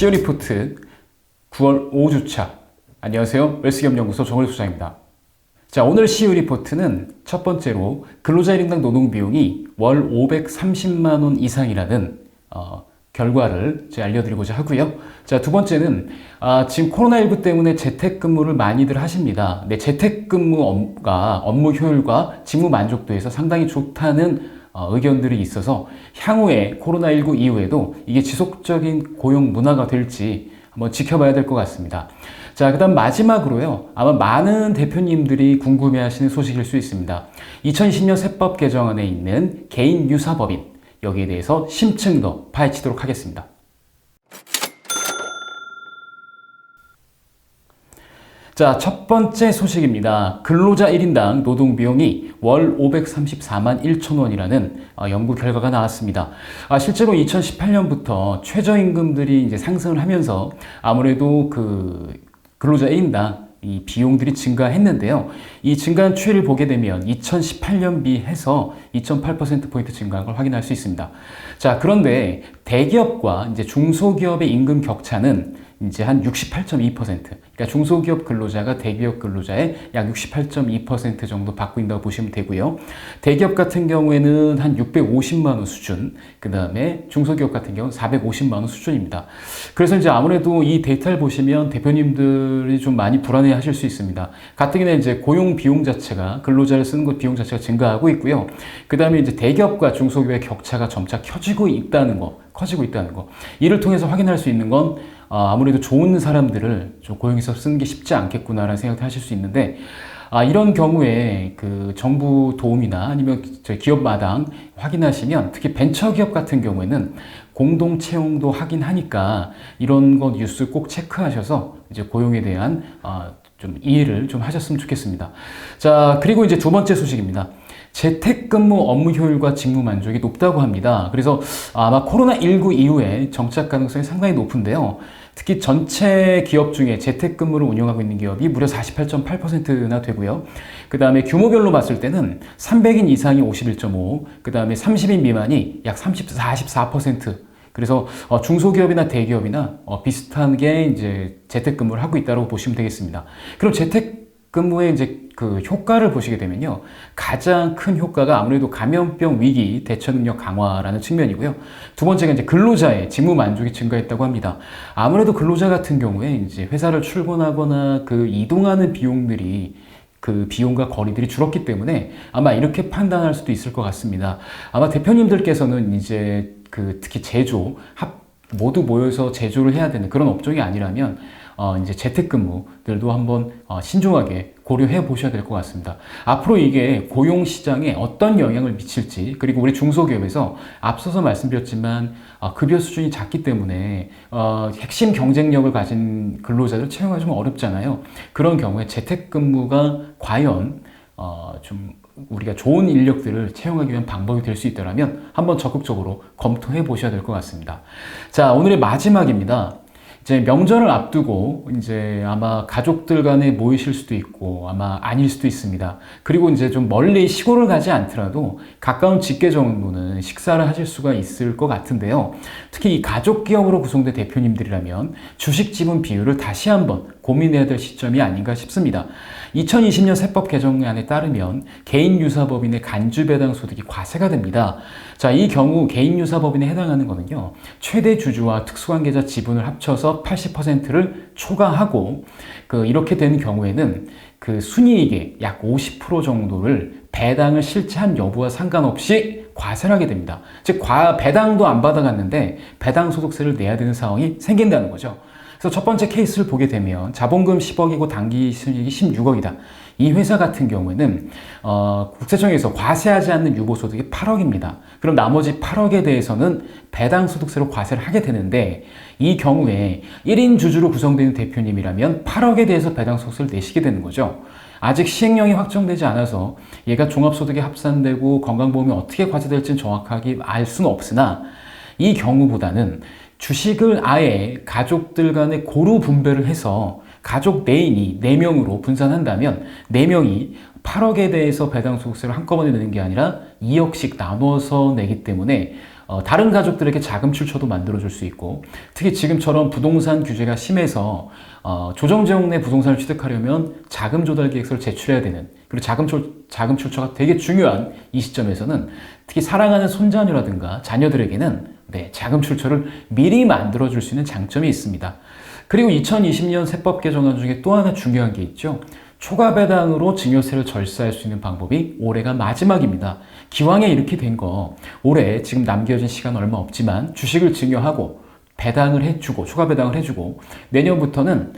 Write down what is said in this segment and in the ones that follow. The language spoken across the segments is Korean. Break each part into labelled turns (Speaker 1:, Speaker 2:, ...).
Speaker 1: CEO 리포트 9월 5주차. 안녕하세요. 웰스기업연구소 정원일 소장입니다. 자, 오늘 CEO 리포트는 첫 번째로 근로자 1인당 노동비용이 월 530만 원 이상이라는 결과를 제가 알려드리고자 하고요. 자, 두 번째는 지금 코로나19 때문에 재택근무를 많이들 하십니다. 네, 재택근무가 업무 효율과 직무 만족도에서 상당히 좋다는 의견들이 있어서 향후에 코로나19 이후에도 이게 지속적인 고용 문화가 될지 한번 지켜봐야 될 것 같습니다. 자, 그 다음 마지막으로요. 아마 많은 대표님들이 궁금해하시는 소식일 수 있습니다. 2020년 세법 개정안에 있는 개인 유사법인, 여기에 대해서 심층 더 파헤치도록 하겠습니다. 자, 첫 번째 소식입니다. 근로자 1인당 노동비용이 월 534만 1천 원이라는 연구 결과가 나왔습니다. 실제로 2018년부터 최저임금들이 이제 상승을 하면서 아무래도 근로자 1인당 이 비용들이 증가했는데요. 이 증가한 추이를 보게 되면 2018년 비해서 2.8%포인트 증가한 걸 확인할 수 있습니다. 자, 그런데 대기업과 이제 중소기업의 임금 격차는 이제 한 68.2%. 그러니까 중소기업 근로자가 대기업 근로자의 약 68.2% 정도 받고 있다고 보시면 되고요. 대기업 같은 경우에는 한 650만 원 수준, 그 다음에 중소기업 같은 경우는 450만 원 수준입니다. 그래서 이제 아무래도 이 데이터를 보시면 대표님들이 좀 많이 불안해 하실 수 있습니다. 가뜩이나 이제 고용 비용 자체가, 근로자를 쓰는 것 비용 자체가 증가하고 있고요. 그 다음에 이제 대기업과 중소기업의 격차가 점차 커지고 있다는 거. 이를 통해서 확인할 수 있는 건 아무래도 좋은 사람들을 좀 고용해서 쓰는 게 쉽지 않겠구나라는 생각도 하실 수 있는데, 이런 경우에 그 정부 도움이나 아니면 기업 마당 확인하시면, 특히 벤처기업 같은 경우에는 공동 채용도 하긴 하니까 이런 거 뉴스 꼭 체크하셔서 이제 고용에 대한 좀 이해를 좀 하셨으면 좋겠습니다. 자, 그리고 이제 두 번째 소식입니다. 재택근무 업무 효율과 직무 만족이 높다고 합니다. 그래서 아마 코로나19 이후에 정착 가능성이 상당히 높은데요. 특히 전체 기업 중에 재택근무를 운영하고 있는 기업이 무려 48.8%나 되고요. 그 다음에 규모별로 봤을 때는 300인 이상이 51.5, 그 다음에 30인 미만이 약 44%. 그래서 중소기업이나 대기업이나 비슷하게 이제 재택근무를 하고 있다고 보시면 되겠습니다. 그럼 재택근무의 이제 그 효과를 보시게 되면요. 가장 큰 효과가 아무래도 감염병 위기 대처 능력 강화라는 측면이고요. 두 번째가 이제 근로자의 직무 만족이 증가했다고 합니다. 아무래도 근로자 같은 경우에 이제 회사를 출근하거나 그 이동하는 비용들이 그 비용과 거리들이 줄었기 때문에 아마 이렇게 판단할 수도 있을 것 같습니다. 아마 대표님들께서는 이제 특히 제조, 모두 모여서 제조를 해야 되는 그런 업종이 아니라면 이제 재택근무들도 한번 신중하게 고려해 보셔야 될 것 같습니다. 앞으로 이게 고용 시장에 어떤 영향을 미칠지, 그리고 우리 중소기업에서 앞서서 말씀드렸지만 급여 수준이 작기 때문에 핵심 경쟁력을 가진 근로자들 채용하기 좀 어렵잖아요. 그런 경우에 재택근무가 과연 좀 우리가 좋은 인력들을 채용하기 위한 방법이 될 수 있다면 한번 적극적으로 검토해 보셔야 될 것 같습니다. 자, 오늘의 마지막입니다. 이제 명절을 앞두고 이제 아마 가족들 간에 모이실 수도 있고 아마 아닐 수도 있습니다. 그리고 이제 좀 멀리 시골을 가지 않더라도 가까운 직계 정도는 식사를 하실 수가 있을 것 같은데요. 특히 이 가족 기업으로 구성된 대표님들이라면 주식 지분 비율을 다시 한번 고민해야 될 시점이 아닌가 싶습니다. 2020년 세법 개정안에 따르면 개인 유사법인의 간주 배당 소득이 과세가 됩니다. 자, 이 경우 개인 유사법인에 해당하는 거는요. 최대 주주와 특수관계자 지분을 합쳐서 80%를 초과하고 이렇게 되는 경우에는 그 순이익의 약 50% 정도를 배당을 실체한 여부와 상관없이 과세를 하게 됩니다. 즉, 배당도 안 받아갔는데 배당 소득세를 내야 되는 상황이 생긴다는 거죠. 그래서 첫 번째 케이스를 보게 되면 자본금 10억이고 당기 순이익이 16억이다. 이 회사 같은 경우에는 국세청에서 과세하지 않는 유보소득이 8억입니다. 그럼 나머지 8억에 대해서는 배당소득세로 과세를 하게 되는데, 이 경우에 1인 주주로 구성되는 대표님이라면 8억에 대해서 배당소득세를 내시게 되는 거죠. 아직 시행령이 확정되지 않아서 얘가 종합소득에 합산되고 건강보험이 어떻게 과세될지는 정확하게 알 수는 없으나, 이 경우보다는 주식을 아예 가족들 간에 고루 분배를 해서 가족 내인이 4명으로 분산한다면 4명이 8억에 대해서 배당소득세를 한꺼번에 내는 게 아니라 2억씩 나눠서 내기 때문에 다른 가족들에게 자금 출처도 만들어줄 수 있고, 특히 지금처럼 부동산 규제가 심해서 조정지역 내 부동산을 취득하려면 자금 조달 계획서를 제출해야 되는, 그리고 자금 출처가 되게 중요한 이 시점에서는 특히 사랑하는 손자녀라든가 자녀들에게는 자금 출처를 미리 만들어줄 수 있는 장점이 있습니다. 그리고 2020년 세법 개정안 중에 또 하나 중요한 게 있죠. 초과 배당으로 증여세를 절세할 수 있는 방법이 올해가 마지막입니다. 기왕에 이렇게 된 거, 올해 지금 남겨진 시간 얼마 없지만 주식을 증여하고 배당을 해주고, 초과 배당을 해주고, 내년부터는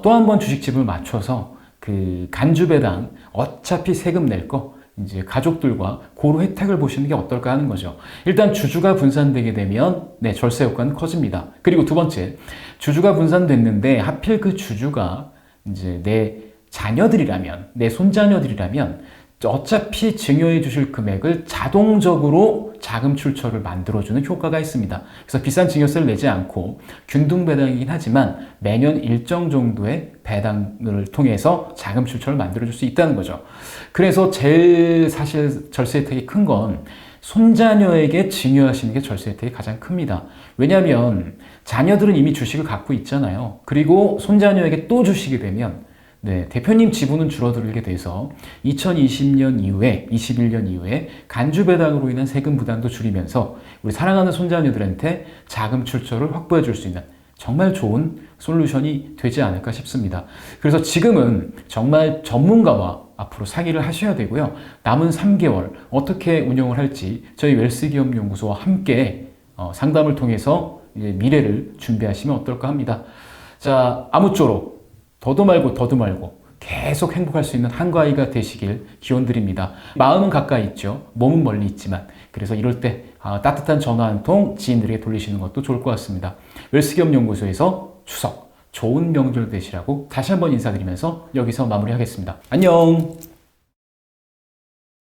Speaker 1: 또 한 번 주식 지분을 맞춰서 그 간주 배당, 어차피 세금 낼 거, 이제 가족들과 고루 혜택을 보시는 게 어떨까 하는 거죠. 일단 주주가 분산되게 되면 절세 효과는 커집니다. 그리고 두 번째, 주주가 분산됐는데 하필 그 주주가 이제 내 자녀들이라면, 내 손자녀들이라면 어차피 증여해 주실 금액을 자동적으로 자금 출처를 만들어주는 효과가 있습니다. 그래서 비싼 증여세를 내지 않고 균등 배당이긴 하지만 매년 일정 정도의 배당을 통해서 자금 출처를 만들어줄 수 있다는 거죠. 그래서 제일 사실 절세 혜택이 큰 건 손자녀에게 증여하시는 게 절세 혜택이 가장 큽니다. 왜냐하면 자녀들은 이미 주식을 갖고 있잖아요. 그리고 손자녀에게 또 주식이 되면 대표님 지분은 줄어들게 돼서 2020년 이후에, 21년 이후에 간주 배당으로 인한 세금 부담도 줄이면서 우리 사랑하는 손자녀들한테 자금 출처를 확보해 줄 수 있는 정말 좋은 솔루션이 되지 않을까 싶습니다. 그래서 지금은 정말 전문가와 앞으로 상의를 하셔야 되고요. 남은 3개월 어떻게 운영을 할지 저희 웰스기업연구소와 함께 상담을 통해서 이제 미래를 준비하시면 어떨까 합니다. 자, 아무쪼록 더도 말고 계속 행복할 수 있는 한가위가 되시길 기원드립니다. 마음은 가까이 있죠. 몸은 멀리 있지만. 그래서 이럴 때 따뜻한 전화 한 통 지인들에게 돌리시는 것도 좋을 것 같습니다. 웰스기업연구소에서 추석 좋은 명절 되시라고 다시 한번 인사드리면서 여기서 마무리하겠습니다. 안녕!